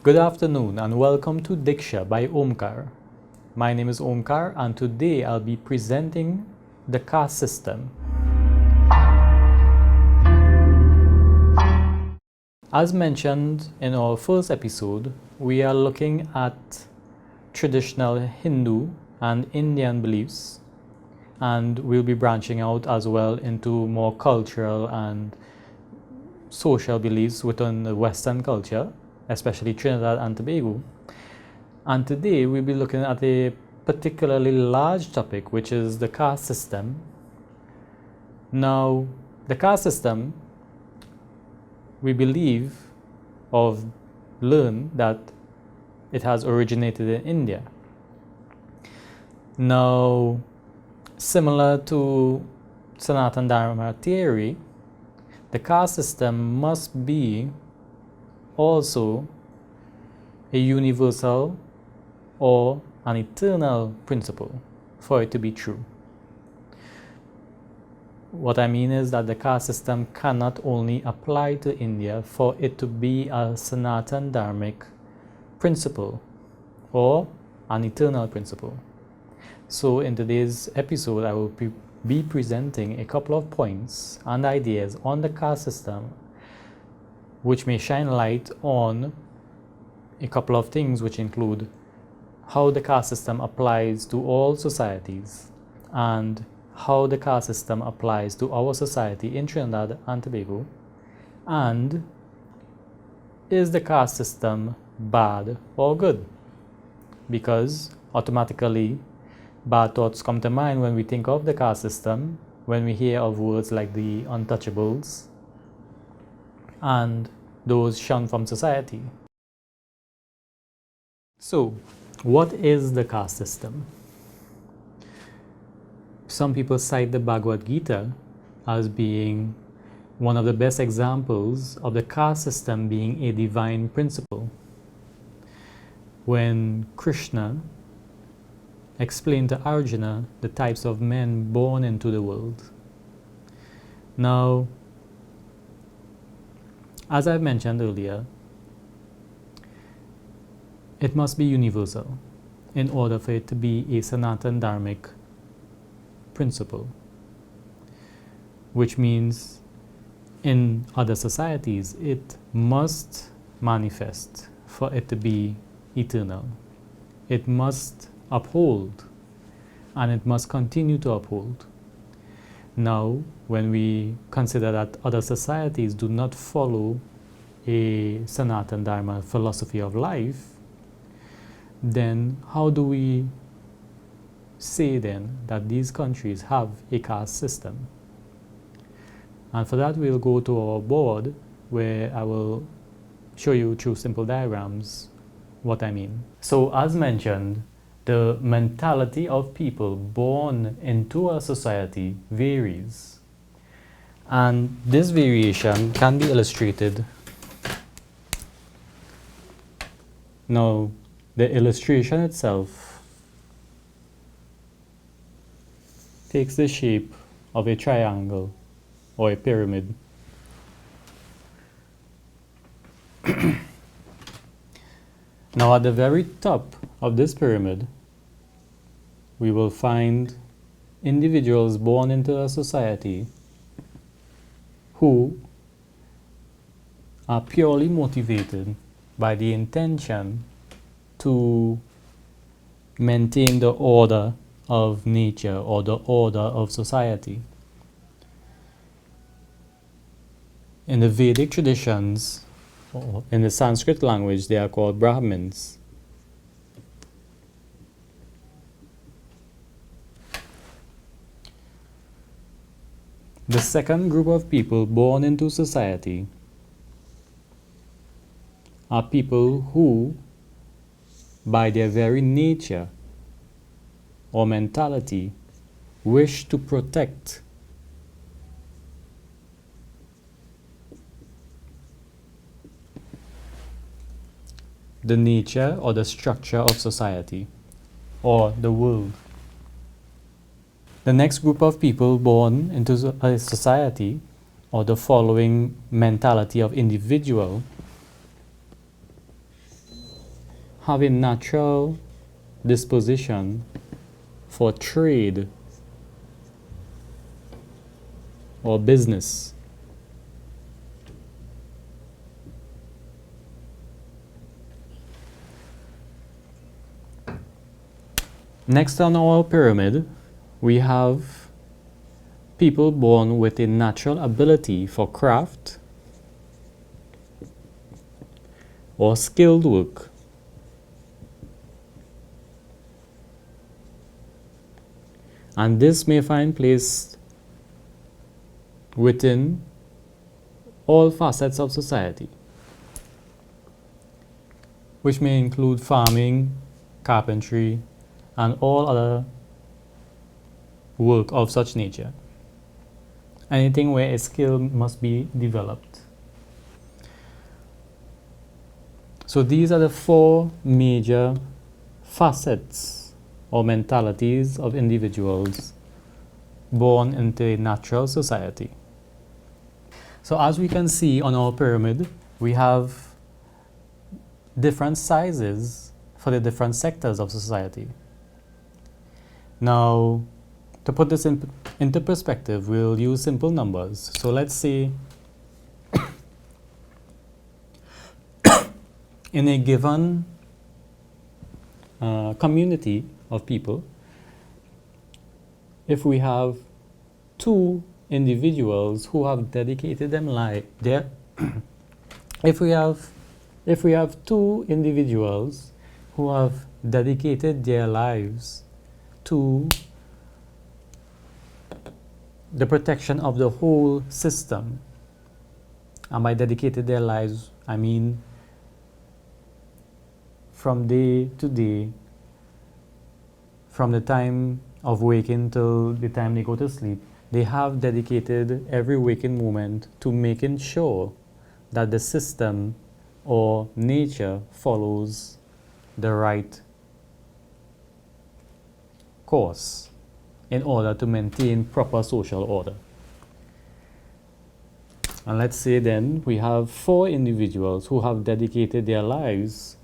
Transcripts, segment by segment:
Good afternoon and welcome to Diksha by Omkar. My name is Omkar and today I'll be presenting the caste system. As mentioned in our first episode, we are looking at traditional Hindu and Indian beliefs, and we'll be branching out as well into more cultural and social beliefs within the Western culture, especially Trinidad and Tobago. And today we'll be looking at a particularly large topic, which is the caste system. Now, the caste system, we believe or learn that it has originated in India. Now, similar to Sanatana Dharma theory, the caste system must be also a universal or an eternal principle for it to be true. What I mean is that the caste system cannot only apply to India for it to be a Sanatana Dharmic principle or an eternal principle. So in today's episode, I will be presenting a couple of points and ideas on the caste system which may shine light on a couple of things, which include how the caste system applies to all societies and how the caste system applies to our society in Trinidad and Tobago, and is the caste system bad or good? Because automatically bad thoughts come to mind when we think of the caste system, when we hear of words like the untouchables and those shunned from society. So, what is the caste system? Some people cite the Bhagavad Gita as being one of the best examples of the caste system being a divine principle. When Krishna explained to Arjuna the types of men born into the world. Now, as I mentioned earlier, it must be universal in order for it to be a Sanatana Dharmic principle, which means in other societies it must manifest for it to be eternal. It must uphold and it must continue to uphold. Now, when we consider that other societies do not follow a Sanatana Dharma philosophy of life, then how do we say then that these countries have a caste system? And for that we'll go to our board, where I will show you through simple diagrams what I mean. So as mentioned, the mentality of people born into a society varies, and this variation can be illustrated. Now, the illustration itself takes the shape of a triangle or a pyramid. Now, at the very top of this pyramid, we will find individuals born into a society who are purely motivated by the intention to maintain the order of nature or the order of society. In the Vedic traditions, or in the Sanskrit language, they are called Brahmins. The second group of people born into society are people who, by their very nature or mentality, wish to protect the nature or the structure of society or the world. The next group of people born into a society, or the following mentality of individual, have a natural disposition for trade or business. Next on our pyramid, we have people born with a natural ability for craft or skilled work. And this may find place within all facets of society, which may include farming, carpentry, and all other work of such nature. Anything where a skill must be developed. So these are the four major facets or mentalities of individuals born into a natural society. So as we can see on our pyramid, we have different sizes for the different sectors of society. Now, to put this into perspective, we'll use simple numbers. So let's say in a given community of people, if we have two individuals who have dedicated if we have two individuals who have dedicated their lives to the protection of the whole system, and by dedicated their lives, I mean from day to day, from the time of waking till the time they go to sleep, they have dedicated every waking moment to making sure that the system or nature follows the right course in order to maintain proper social order. And let's say then we have four individuals who have dedicated their lives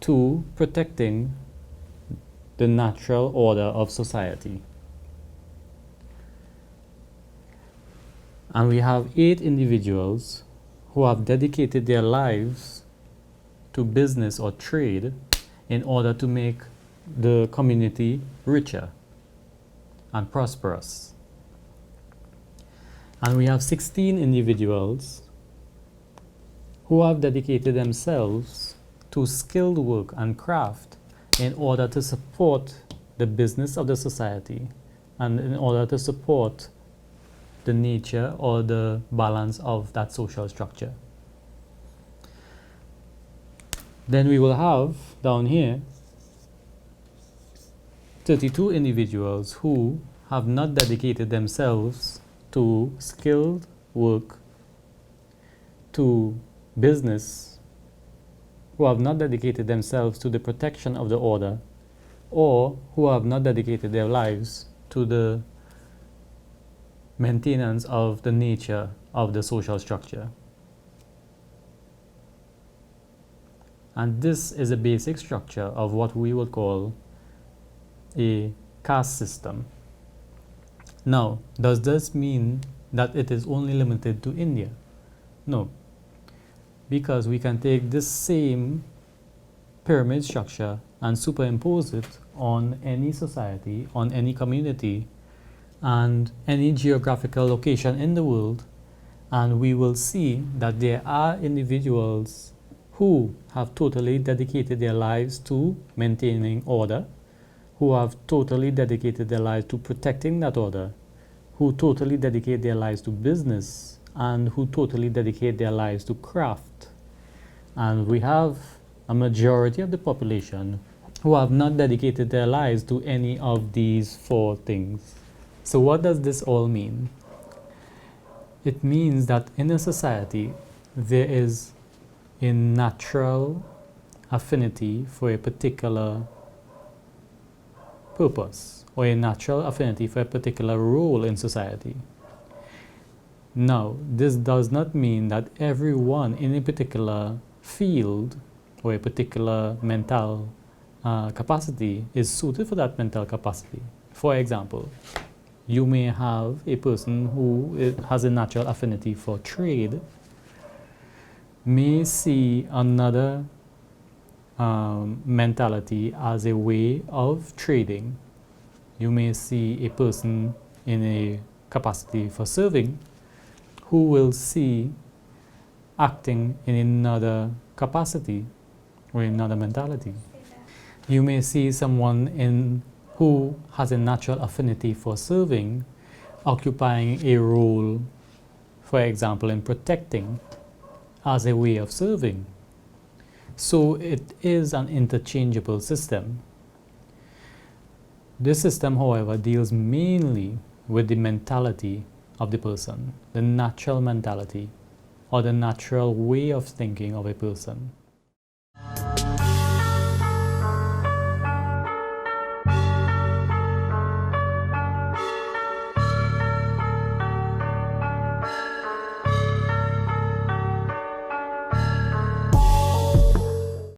to protecting the natural order of society. And we have 8 individuals who have dedicated their lives to business or trade in order to make the community richer and prosperous. And we have 16 individuals who have dedicated themselves to skilled work and craft in order to support the business of the society and in order to support the nature or the balance of that social structure. Then we will have down here 32 individuals who have not dedicated themselves to skilled work, to business, who have not dedicated themselves to the protection of the order, or who have not dedicated their lives to the maintenance of the nature of the social structure. And this is a basic structure of what we would call a caste system. Now, does this mean that it is only limited to India? No, because we can take this same pyramid structure and superimpose it on any society, on any community, and any geographical location in the world, and we will see that there are individuals who have totally dedicated their lives to maintaining order, who have totally dedicated their lives to protecting that order, who totally dedicate their lives to business, and who totally dedicate their lives to craft. And we have a majority of the population who have not dedicated their lives to any of these 4 things. So what does this all mean? It means that in a society there is a natural affinity for a particular purpose, or a natural affinity for a particular role in society. Now, this does not mean that everyone in a particular field or a particular mental capacity is suited for that mental capacity. For example, you may have a person who has a natural affinity for trade, may see another mentality as a way of trading. You may see a person in a capacity for serving who will see acting in another capacity or another mentality. You may see someone who has a natural affinity for serving, occupying a role, for example, in protecting, as a way of serving. So it is an interchangeable system. This system, however, deals mainly with the mentality of the person, the natural mentality, or the natural way of thinking of a person.